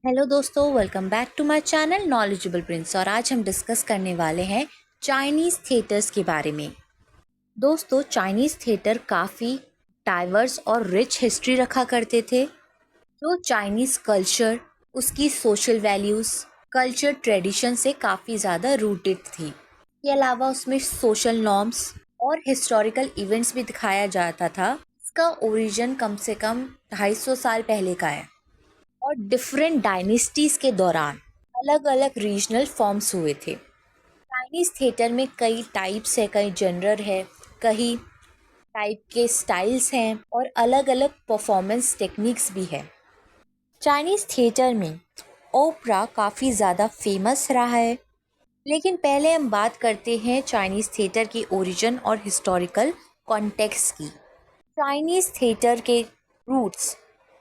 Hello दोस्तों, welcome back to my channel knowledgeable prince. और आज हम डिस्कस करने वाले हैं चाइनीज़ थिएटर्स के बारे में। दोस्तों, चाइनीज़ थिएटर काफ़ी डाइवर्स और रिच हिस्ट्री रखा करते थे। जो चाइनीज़ कल्चर, उसकी सोशल वैल्यूज़, कल्चर ट्रेडिशन से काफ़ी ज़्यादा रूटेड थी। इसके अलावा उसमें सोशल नॉर्म्स और हिस्टोरिकल इवेंट्स भी दिखाया जाता था। इसका ओरिजिन कम से कम 250 साल पहले का है और डिफरेंट डायनेस्टीज के दौरान अलग अलग रीजनल फॉर्म्स हुए थे। चाइनीज थिएटर में कई टाइप्स है, कई जनरर है, कई टाइप के स्टाइल्स हैं और अलग अलग परफॉर्मेंस टेक्निक्स भी है। चाइनीज थिएटर में ओपरा काफ़ी ज़्यादा फेमस रहा है। लेकिन पहले हम बात करते हैं चाइनीज थिएटर की ओरिजिन और हिस्टोरिकल कॉन्टेक्स्ट की। चाइनीज थिएटर के रूट्स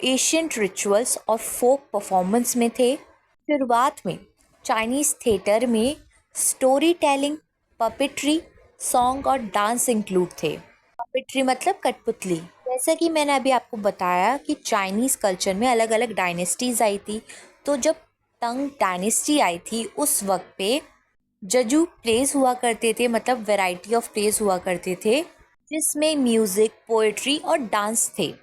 एशियंट रिचुअल्स और फोक परफॉर्मेंस में थे। शुरुआत में चाइनीज थिएटर में स्टोरी टेलिंग, पपेट्री, सॉन्ग और डांस इंक्लूड थे। पपेट्री मतलब कठपुतली। जैसा कि मैंने अभी आपको बताया कि चाइनीज कल्चर में अलग अलग डायनेस्टीज आई थी, तो जब तंग डायनेस्टी आई थी उस वक्त पे जजू प्लेस हुआ करते थे, मतलब वैरायटी ऑफ प्लेस हुआ करते थे जिसमें म्यूजिक, पोएट्री और डांस थे।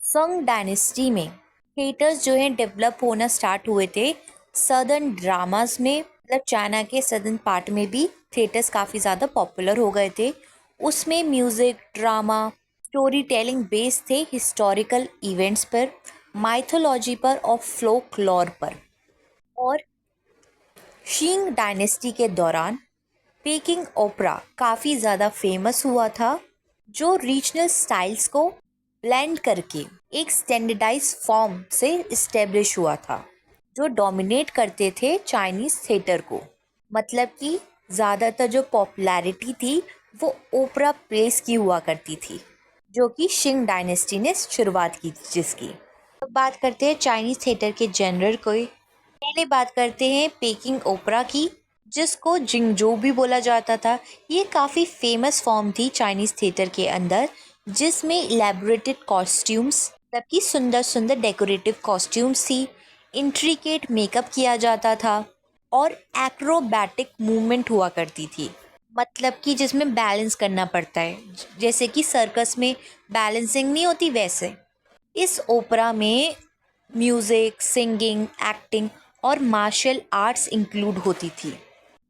संग डायनेस्टी में थिएटर्स जो हैं डेवलप होना स्टार्ट हुए थे। सदर्न ड्रामास में, मतलब चाइना के सदर्न पार्ट में भी थिएटर्स काफ़ी ज़्यादा पॉपुलर हो गए थे। उसमें music, drama, story telling based थे हिस्टोरिकल इवेंट्स पर, माइथोलॉजी पर और फ्लोकलोर पर। और शिंग डायनेस्टी के दौरान पेकिंग ओपेरा काफ़ी ज़्यादा फेमस हुआ था, जो रीजनल स्टाइल्स को ब्लेंड करके एक स्टैंडर्डाइज फॉर्म से इस्टेब्लिश हुआ था, जो डोमिनेट करते थे चाइनीज़ थिएटर को। मतलब कि ज़्यादातर जो पॉपुलैरिटी थी वो ओपेरा प्लेस की हुआ करती थी, जो कि शिंग डायनेस्टी ने शुरुआत की थी जिसकी। अब बात करते हैं चाइनीज़ थिएटर के जनरल को। पहले बात करते हैं पेकिंग ओपेरा की, जिसको जिंगजो भी बोला जाता था। ये काफ़ी फेमस फॉर्म थी चाइनीज़ थिएटर के अंदर, जिसमें इलेबोरेटेड कॉस्ट्यूम्स, मतलब कि सुंदर सुंदर डेकोरेटिव कॉस्ट्यूम्स थी, इंट्रिकेट मेकअप किया जाता था और एक्रोबैटिक मूवमेंट हुआ करती थी। मतलब कि जिसमें बैलेंस करना पड़ता है, जैसे कि सर्कस में बैलेंसिंग नहीं होती, वैसे इस ओपेरा में म्यूज़िक, सिंगिंग, एक्टिंग और मार्शल आर्ट्स इंक्लूड होती थी।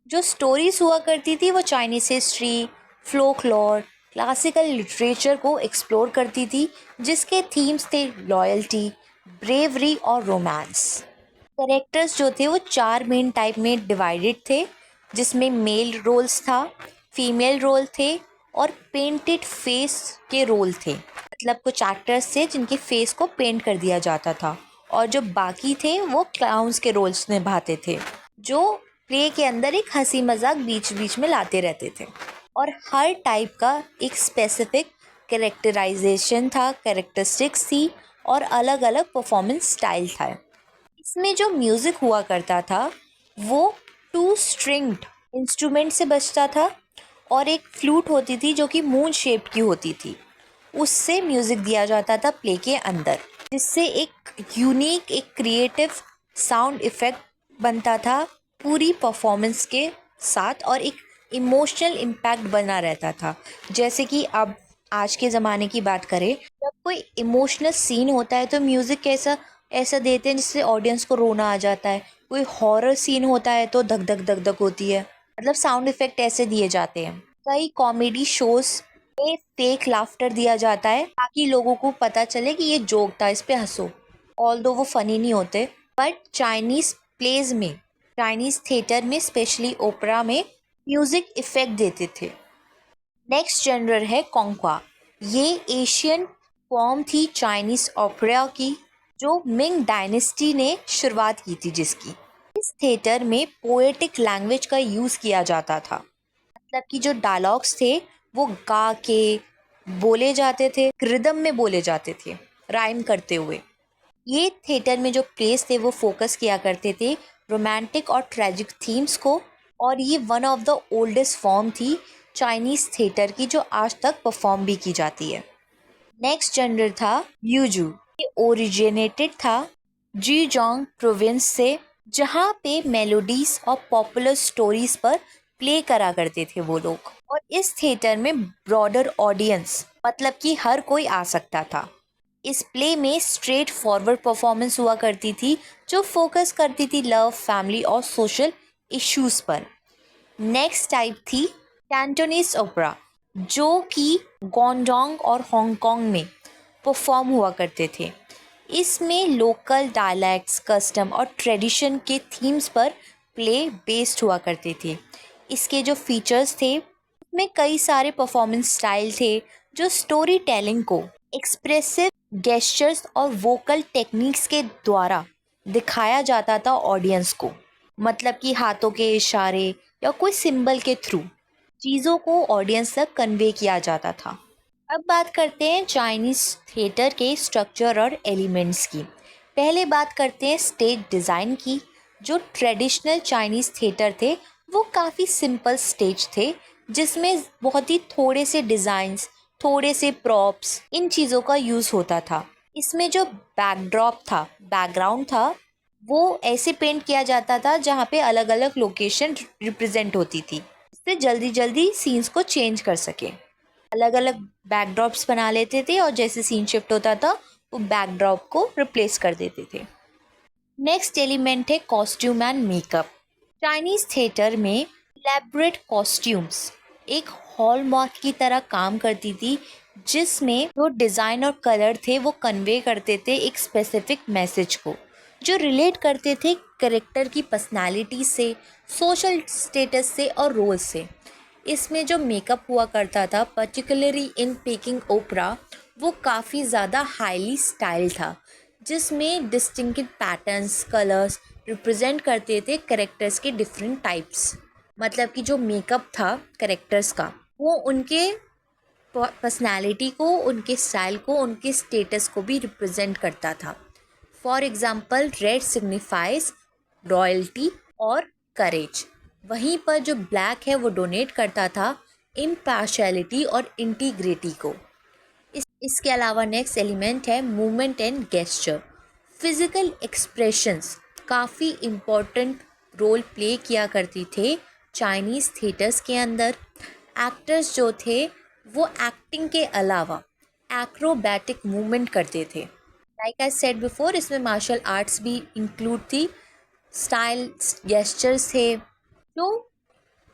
जो स्टोरीज हुआ करती थी वो चाइनीज हिस्ट्री, फ्लोकलोर, क्लासिकल लिटरेचर को एक्सप्लोर करती थी, जिसके थीम्स थे लॉयल्टी, ब्रेवरी और रोमांस। कैरेक्टर्स जो थे वो 4 मेन टाइप में डिवाइडेड थे, जिसमें मेल रोल्स था, फीमेल रोल थे और पेंटेड फेस के रोल थे। मतलब कुछ एक्टर्स थे जिनके फेस को पेंट कर दिया जाता था और जो बाकी थे वो क्लाउन्स के रोल्स निभाते थे, जो प्ले के अंदर एक हंसी मजाक बीच बीच में लाते रहते थे। और हर टाइप का एक स्पेसिफिक कैरेक्टराइजेशन था, कैरेक्टरिस्टिक्स थी और अलग अलग परफॉर्मेंस स्टाइल था। इसमें जो म्यूज़िक हुआ करता था वो 2 स्ट्रिंग्ड इंस्ट्रूमेंट से बजता था और एक फ्लूट होती थी जो कि मून शेप की होती थी। उससे म्यूज़िक दिया जाता था प्ले के अंदर, जिससे एक यूनिक, एक क्रिएटिव साउंड इफ़ेक्ट बनता था पूरी परफॉर्मेंस के साथ और एक इमोशनल इम्पैक्ट बना रहता था। जैसे कि अब आज के ज़माने की बात करें, जब कोई इमोशनल सीन होता है तो म्यूज़िक कैसा ऐसा देते हैं जिससे ऑडियंस को रोना आ जाता है। कोई हॉरर सीन होता है तो धक धक धक धक होती है। मतलब साउंड इफ़ेक्ट ऐसे दिए जाते हैं। कई कॉमेडी शोज़ में फेक लाफ्टर दिया जाता है ताकि लोगों को पता चले कि ये जोक था, इस पे हंसो। ऑल्दो वो फनी नहीं होते, बट चाइनीज़ प्लेज में, चाइनीज़ थिएटर में, स्पेशली ओपेरा में म्यूज़िक इफ़ेक्ट देते थे। नेक्स्ट जनरल है कॉन्क्वा। ये एशियन फॉर्म थी चाइनीज़ ओपेरा की, जो मिंग डायनेस्टी ने शुरुआत की थी जिसकी। इस थिएटर में पोएटिक लैंग्वेज का यूज़ किया जाता था। मतलब कि जो डायलॉग्स थे वो गा के बोले जाते थे, रिदम में बोले जाते थे, राइम करते हुए। ये थिएटर में जो प्लेस थे वो फोकस किया करते थे रोमांटिक और ट्रेजिक थीम्स को, और ये one of the oldest form थी चाइनीज़ थिएटर की, जो आज तक परफॉर्म भी की जाती है। नेक्स्ट जनरल था यूजू। ये ओरिजिनेटेड था जीजोंग प्रोविंस से, जहाँ पे मेलोडीज और पॉपुलर स्टोरीज पर प्ले करा करते थे वो लोग। और इस थिएटर में ब्रॉडर ऑडियंस, मतलब कि हर कोई आ सकता था। इस प्ले में स्ट्रेट फॉरवर्ड परफॉर्मेंस हुआ करती थी, जो फोकस करती थी लव, फैमिली और सोशल इश्यूज पर। नेक्स्ट टाइप थी कैंटोनीज ओपेरा, जो कि गुआंगडोंग और हांगकांग में परफॉर्म हुआ करते थे। इसमें लोकल डायलैक्ट्स, कस्टम और ट्रेडिशन के थीम्स पर प्ले बेस्ड हुआ करते थे। इसके जो फीचर्स थे उसमें कई सारे परफॉर्मेंस स्टाइल थे, जो स्टोरी टेलिंग को एक्सप्रेसिव गेस्चर्स और वोकल टेक्निक्स के द्वारा दिखाया जाता था ऑडियंस को, मतलब कि हाथों के इशारे या कोई सिंबल के थ्रू चीज़ों को ऑडियंस तक कन्वे किया जाता था। अब बात करते हैं चाइनीज़ थिएटर के स्ट्रक्चर और एलिमेंट्स की। पहले बात करते हैं स्टेज डिज़ाइन की। जो ट्रेडिशनल चाइनीज़ थिएटर थे वो काफ़ी सिंपल स्टेज थे, जिसमें बहुत ही थोड़े से डिज़ाइंस, थोड़े से प्रॉप्स, इन चीज़ों का यूज़ होता था। इसमें जो बैकड्रॉप था, बैकग्राउंड था, वो ऐसे पेंट किया जाता था जहाँ पे अलग अलग लोकेशन रिप्रेजेंट होती थी, इससे जल्दी जल्दी सीन्स को चेंज कर सके। अलग अलग बैकड्रॉप्स बना लेते थे और जैसे सीन शिफ्ट होता था वो बैकड्रॉप को रिप्लेस कर देते थे। नेक्स्ट एलिमेंट है costume and makeup. Chinese theatre में इलेबोरेट कॉस्ट्यूम्स एक हॉलमार्क की तरह काम करती थी, जिसमें जो डिज़ाइन और कलर थे वो कन्वे करते थे एक स्पेसिफिक मैसेज को, जो रिलेट करते थे कैरेक्टर की पर्सनालिटी से, सोशल स्टेटस से और रोल से। इसमें जो मेकअप हुआ करता था, पर्टिकुलरली इन पेकिंग ओपेरा, वो काफ़ी ज़्यादा हाईली स्टाइल था, जिसमें डिस्टिंक्टिव पैटर्न्स, कलर्स रिप्रेजेंट करते थे कैरेक्टर्स के डिफरेंट टाइप्स। मतलब कि जो मेकअप था कैरेक्टर्स का, वो उनके पर्सनालिटी को, उनके स्टाइल को, उनके स्टेटस को भी रिप्रेजेंट करता था। For example, red signifies royalty और करेज, वहीं पर जो ब्लैक है वो डोनेट करता था इम्पार्शियलिटी और इंटीग्रिटी को। इसके अलावा नेक्स्ट एलिमेंट है movement and gesture. Physical expressions काफ़ी इम्पोर्टेंट रोल प्ले किया करती थे चाइनीज़ थिएटर्स के अंदर। एक्टर्स जो थे वो एक्टिंग के अलावा एक्रोबैटिक मूवमेंट करते थे। लाइक आई सेड बिफोर, इसमें मार्शल आर्ट्स भी इंक्लूड थी। स्टाइल गेस्चर्स थे जो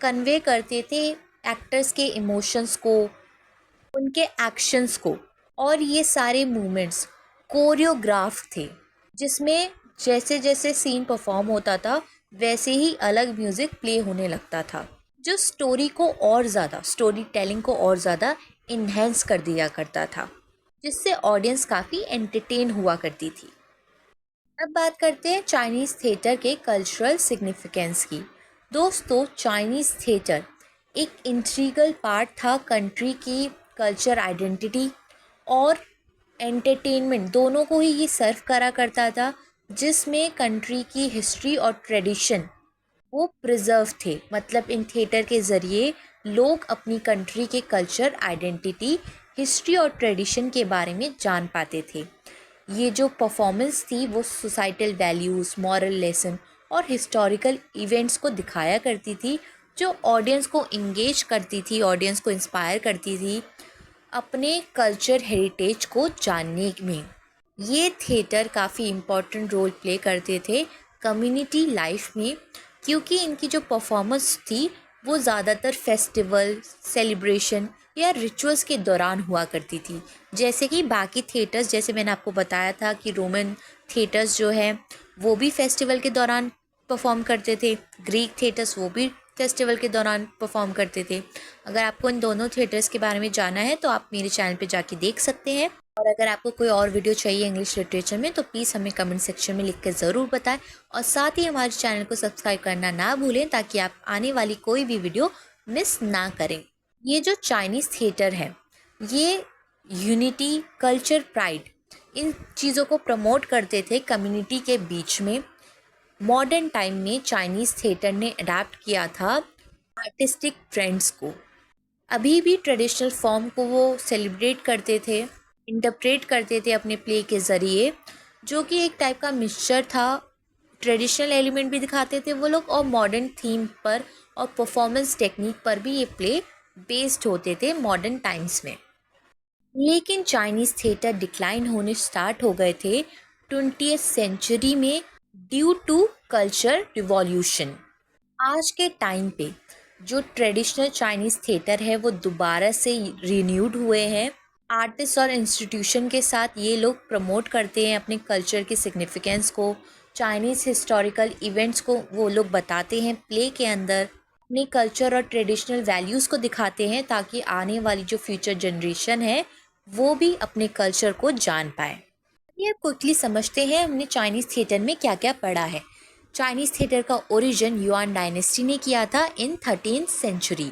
कन्वे करते थे एक्टर्स के इमोशंस को, उनके एक्शंस को। और ये सारे मूवमेंट्स कोरियोग्राफ थे, जिसमें जैसे जैसे सीन परफॉर्म होता था वैसे ही अलग म्यूज़िक प्ले होने लगता था, जो स्टोरी को और ज़्यादा, स्टोरी टेलिंग को और ज़्यादा इन्हेंस कर दिया करता था, जिससे ऑडियंस काफ़ी एंटरटेन हुआ करती थी। अब बात करते हैं चाइनीज़ थिएटर के कल्चरल सिग्निफिकेंस की। दोस्तों, चाइनीज़ थिएटर एक इंट्रीगल पार्ट था कंट्री की कल्चर आइडेंटिटी और एंटरटेनमेंट दोनों को ही ये सर्व करा करता था, जिसमें कंट्री की हिस्ट्री और ट्रेडिशन वो प्रिजर्व थे। मतलब इन थिएटर के ज़रिए लोग अपनी कंट्री के कल्चर, आइडेंटिटी, हिस्ट्री और ट्रेडिशन के बारे में जान पाते थे। ये जो परफॉर्मेंस थी वो सोसाइटल वैल्यूज़, मॉरल लेसन और हिस्टोरिकल इवेंट्स को दिखाया करती थी, जो ऑडियंस को इंगेज करती थी, ऑडियंस को इंस्पायर करती थी अपने कल्चर हेरिटेज को जानने में। ये थिएटर काफ़ी इम्पोर्टेंट रोल प्ले करते थे कम्युनिटी लाइफ में, क्योंकि इनकी जो परफॉर्मेंस थी वो ज़्यादातर फेस्टिवल, सेलिब्रेशन या रिचुअल्स के दौरान हुआ करती थी। जैसे कि बाकी थिएटर्स, जैसे मैंने आपको बताया था कि रोमन थिएटर्स जो है वो भी फेस्टिवल के दौरान परफॉर्म करते थे, ग्रीक थिएटर्स वो भी फेस्टिवल के दौरान परफॉर्म करते थे। अगर आपको इन दोनों थिएटर्स के बारे में जानना है तो आप मेरे चैनल पे जाके देख सकते हैं। और अगर आपको कोई और वीडियो चाहिए इंग्लिश लिटरेचर में तो प्लीज़ हमें कमेंट सेक्शन में लिख कर ज़रूर बताएं, और साथ ही हमारे चैनल को सब्सक्राइब करना ना भूलें, ताकि आप आने वाली कोई भी वीडियो मिस ना करें। ये जो चाइनीज़ थिएटर है ये यूनिटी, कल्चर, प्राइड, इन चीज़ों को प्रमोट करते थे कम्युनिटी के बीच में। मॉडर्न टाइम में चाइनीज़ थिएटर ने अडेप्ट किया था आर्टिस्टिक ट्रेंड्स को। अभी भी ट्रेडिशनल फॉर्म को वो सेलिब्रेट करते थे, इंटरप्रेट करते थे अपने प्ले के ज़रिए, जो कि एक टाइप का मिक्सचर था। ट्रेडिशनल एलिमेंट भी दिखाते थे वो लोग और मॉडर्न थीम पर और परफॉर्मेंस टेक्निक पर भी ये प्ले बेस्ड होते थे मॉडर्न टाइम्स में। लेकिन चाइनीज़ थिएटर डिक्लाइन होने स्टार्ट हो गए थे 20th सेंचुरी में ड्यू टू कल्चर रिवॉल्यूशन। आज के टाइम पे जो ट्रेडिशनल चाइनीज़ थिएटर है वो दोबारा से रिन्यूड हुए हैं। आर्टिस्ट और इंस्टीट्यूशन के साथ ये लोग प्रमोट करते हैं अपने कल्चर की सिग्निफिकेंस को, चाइनीज़ हिस्टोरिकल इवेंट्स को वो लोग बताते हैं प्ले के अंदर, अपने कल्चर और ट्रेडिशनल वैल्यूज़ को दिखाते हैं ताकि आने वाली जो फ्यूचर जनरेशन है वो भी अपने कल्चर को जान पाए। ये क्विकली समझते हैं हमने चाइनीज़ थिएटर में क्या क्या पढ़ा है। चाइनीज़ थिएटर का ओरिजिन युआन डायनेस्टी ने किया था इन 13th सेंचुरी।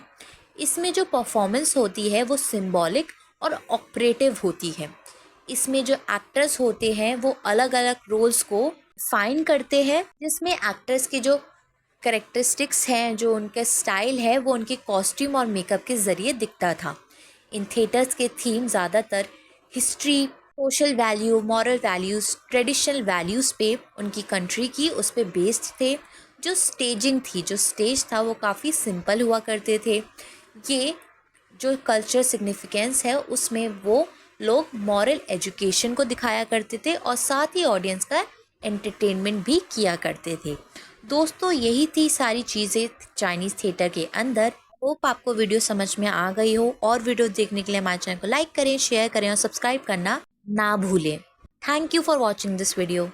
इसमें जो परफॉर्मेंस होती है वो सिंबॉलिक और ऑपरेटिव होती है। इसमें जो एक्टर्स होते हैं वो अलग अलग रोल्स को फाइन करते हैं, जिसमें एक्टर्स के जो करेक्टरिस्टिक्स हैं, जो उनका स्टाइल है, वो उनके कॉस्ट्यूम और मेकअप के ज़रिए दिखता था। इन थिएटर्स के थीम ज़्यादातर history, social value, moral values, traditional values पे उनकी कंट्री की उस पे बेस्ड थे। जो स्टेजिंग थी, जो स्टेज था वो काफ़ी सिंपल हुआ करते थे। ये जो कल्चर सिग्निफिकेंस है उसमें वो लोग मॉरल एजुकेशन को दिखाया करते थे और साथ ही ऑडियंस का एंटरटेनमेंट भी किया करते थे। दोस्तों यही थी सारी चीज़ें चाइनीज़ थिएटर के अंदर। होप आपको वीडियो समझ में आ गई हो, और वीडियो देखने के लिए हमारे चैनल को लाइक करें, शेयर करें और सब्सक्राइब करना ना भूलें। Thank you for watching this video.